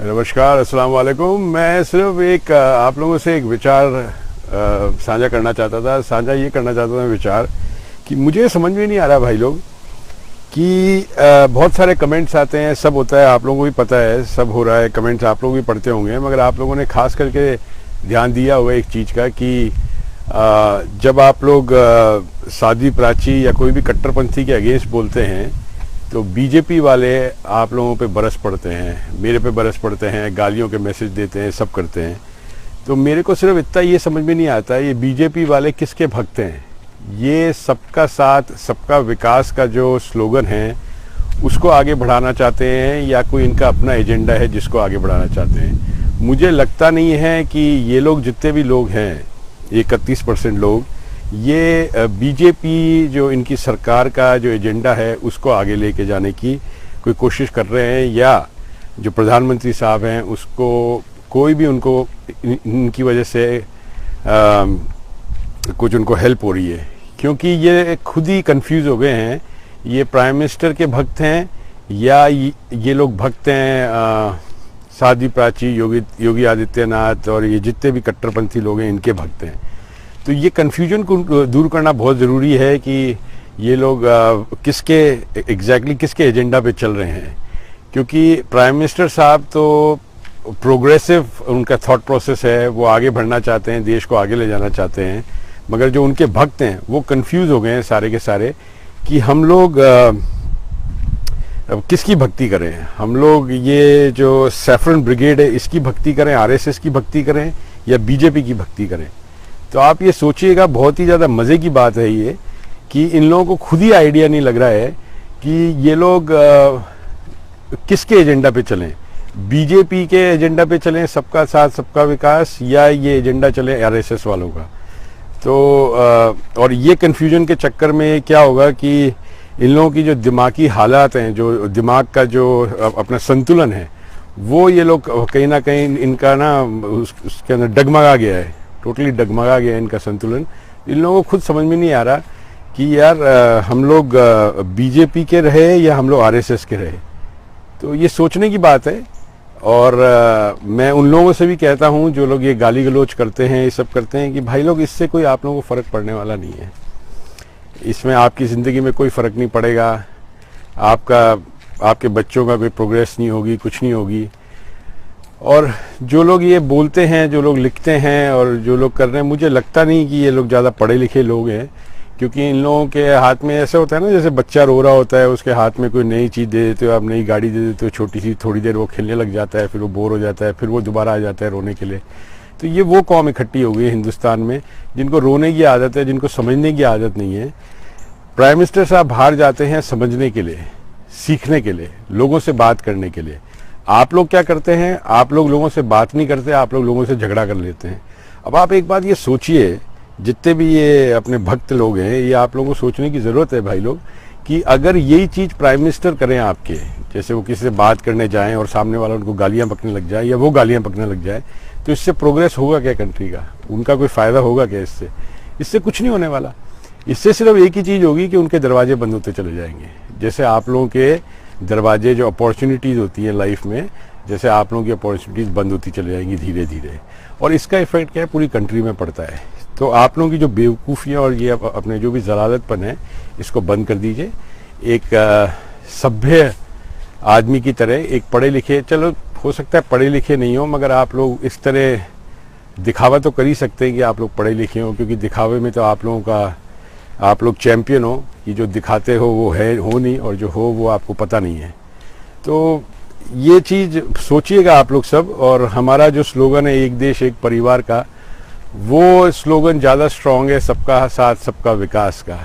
नमस्कार, अस्सलाम वालेकुम। मैं सिर्फ एक आप लोगों से एक विचार साझा करना चाहता था। साझा ये करना चाहता था विचार कि मुझे समझ में नहीं आ रहा भाई लोग कि बहुत सारे कमेंट्स आते हैं, सब होता है, आप लोगों को भी पता है, सब हो रहा है, कमेंट्स आप लोग भी पढ़ते होंगे, मगर आप लोगों ने खास करके ध्यान दिया हुआ एक चीज़ का कि जब आप लोग साध्वी प्राची या कोई भी कट्टरपंथी के अगेंस्ट बोलते हैं तो बीजेपी वाले आप लोगों पे बरस पड़ते हैं, मेरे पे बरस पड़ते हैं, गालियों के मैसेज देते हैं, सब करते हैं। तो मेरे को सिर्फ इतना ये समझ में नहीं आता ये बीजेपी वाले किसके भक्त हैं। ये सबका साथ सबका विकास का जो स्लोगन है उसको आगे बढ़ाना चाहते हैं या कोई इनका अपना एजेंडा है जिसको आगे बढ़ाना चाहते हैं। मुझे लगता नहीं है कि ये लोग जितने भी लोग हैं 31% लोग ये बीजेपी जो इनकी सरकार का जो एजेंडा है उसको आगे लेके जाने की कोई कोशिश कर रहे हैं या जो प्रधानमंत्री साहब हैं उसको कोई भी उनको इनकी वजह से कुछ उनको हेल्प हो रही है, क्योंकि ये खुद ही कंफ्यूज हो गए हैं। ये प्राइम मिनिस्टर के भक्त हैं या ये लोग भक्त हैं साध्वी प्राची, योगी आदित्यनाथ और ये जितने भी कट्टरपंथी लोग हैं इनके भक्त हैं। तो ये कन्फ्यूजन को दूर करना बहुत ज़रूरी है कि ये लोग किसके एग्जैक्टली किसके एजेंडा पे चल रहे हैं, क्योंकि प्राइम मिनिस्टर साहब तो प्रोग्रेसिव उनका थॉट प्रोसेस है, वो आगे बढ़ना चाहते हैं, देश को आगे ले जाना चाहते हैं, मगर जो उनके भक्त हैं वो कंफ्यूज हो गए हैं सारे के सारे कि हम लोग अब किसकी भक्ति करें। हम लोग ये जो सैफरन ब्रिगेड है इसकी भक्ति करें, आरएसएस की भक्ति करें या बीजेपी की भक्ति करें। तो आप ये सोचिएगा, बहुत ही ज़्यादा मज़े की बात है ये कि इन लोगों को खुद ही आइडिया नहीं लग रहा है कि ये लोग किसके एजेंडा पे चलें, बीजेपी के एजेंडा पे चलें सबका साथ सबका विकास, या ये एजेंडा चले आरएसएस वालों का। तो और ये कन्फ्यूजन के चक्कर में क्या होगा कि इन लोगों की जो दिमागी हालात हैं, जो दिमाग का जो अपना संतुलन है, वो ये लोग कहीं ना कहीं इनका ना उसके अंदर डगमगा गया है, टोटली डगमगा गया है इनका संतुलन। इन लोगों को खुद समझ में नहीं आ रहा कि यार हम लोग बीजेपी के रहे या हम लोग आरएसएस के रहे। तो ये सोचने की बात है। और मैं उन लोगों से भी कहता हूँ जो लोग ये गाली गलौज करते हैं, ये सब करते हैं, कि भाई लोग इससे कोई आप लोगों को फ़र्क पड़ने वाला नहीं है। इसमें आपकी ज़िंदगी में कोई फ़र्क नहीं पड़ेगा, आपके बच्चों का कोई प्रोग्रेस नहीं होगी, कुछ नहीं होगी। और जो लोग ये बोलते हैं, जो लोग लिखते हैं और जो लोग कर रहे हैं, मुझे लगता नहीं कि ये लोग ज़्यादा पढ़े लिखे लोग हैं, क्योंकि इन लोगों के हाथ में ऐसा होता है ना, जैसे बच्चा रो रहा होता है, उसके हाथ में कोई नई चीज़ दे देते हो, आप नई गाड़ी दे देते हो छोटी सी, थोड़ी देर वो खेलने लग जाता है, फिर वो बोर हो जाता है, फिर वो दोबारा आ जाता है रोने के लिए। तो ये वो कौम इकट्ठी हो गई है हिंदुस्तान में जिनको रोने की आदत है, जिनको समझने की आदत नहीं है। प्राइम मिनिस्टर साहब बाहर जाते हैं समझने के लिए, सीखने के लिए, लोगों से बात करने के लिए। आप लोग क्या करते हैं, आप लोग लोगों से बात नहीं करते, आप लोग लोगों से झगड़ा कर लेते हैं। अब आप एक बात ये सोचिए, जितने भी ये अपने भक्त लोग हैं, ये आप लोगों को सोचने की ज़रूरत है भाई लोग, कि अगर यही चीज़ प्राइम मिनिस्टर करें आपके, जैसे वो किसी से बात करने जाएं और सामने वाला उनको गालियां बकने लग जाए या वो गालियां बकने लग जाए, तो इससे प्रोग्रेस होगा क्या कंट्री का? उनका कोई फ़ायदा होगा क्या इससे? इससे कुछ नहीं होने वाला। इससे सिर्फ एक ही चीज़ होगी कि उनके दरवाजे बंद होते चले जाएंगे। जैसे आप लोगों के दरवाजे, जो अपॉर्चुनिटीज़ होती हैं लाइफ में, जैसे आप लोगों की अपॉर्चुनिटीज़ बंद होती चली जाएंगी धीरे धीरे, और इसका इफेक्ट क्या है, पूरी कंट्री में पड़ता है। तो आप लोगों की जो बेवकूफ़ियाँ और ये अपने जो भी जलालतपन है, इसको बंद कर दीजिए। एक सभ्य आदमी की तरह, एक पढ़े लिखे, चलो हो सकता है पढ़े लिखे नहीं हो, मगर आप लोग इस तरह दिखावा तो कर ही सकते हैं कि आप लोग पढ़े लिखे हो, क्योंकि दिखावे में तो आप लोग चैम्पियन हो कि जो दिखाते हो वो हो नहीं, और जो हो वो आपको पता नहीं है। तो ये चीज़ सोचिएगा आप लोग सब। और हमारा जो स्लोगन है एक देश एक परिवार का, वो स्लोगन ज़्यादा स्ट्रॉन्ग है सबका साथ सबका विकास का,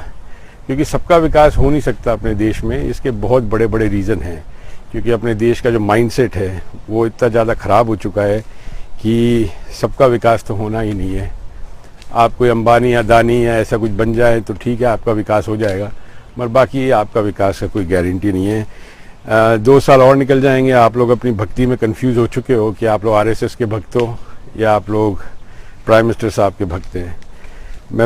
क्योंकि सबका विकास हो नहीं सकता अपने देश में। इसके बहुत बड़े बड़े रीज़न हैं, क्योंकि अपने देश का जो माइंडसेट है वो इतना ज़्यादा ख़राब हो चुका है कि सबका विकास तो होना ही नहीं है। आप कोई अंबानी या अदानी या ऐसा कुछ बन जाए तो ठीक है, आपका विकास हो जाएगा, मगर बाकी आपका विकास का कोई गारंटी नहीं है। 2 साल और निकल जाएंगे, आप लोग अपनी भक्ति में कंफ्यूज हो चुके हो कि आप लोग आरएसएस के भक्त हो या आप लोग प्राइम मिनिस्टर साहब के भक्त हैं।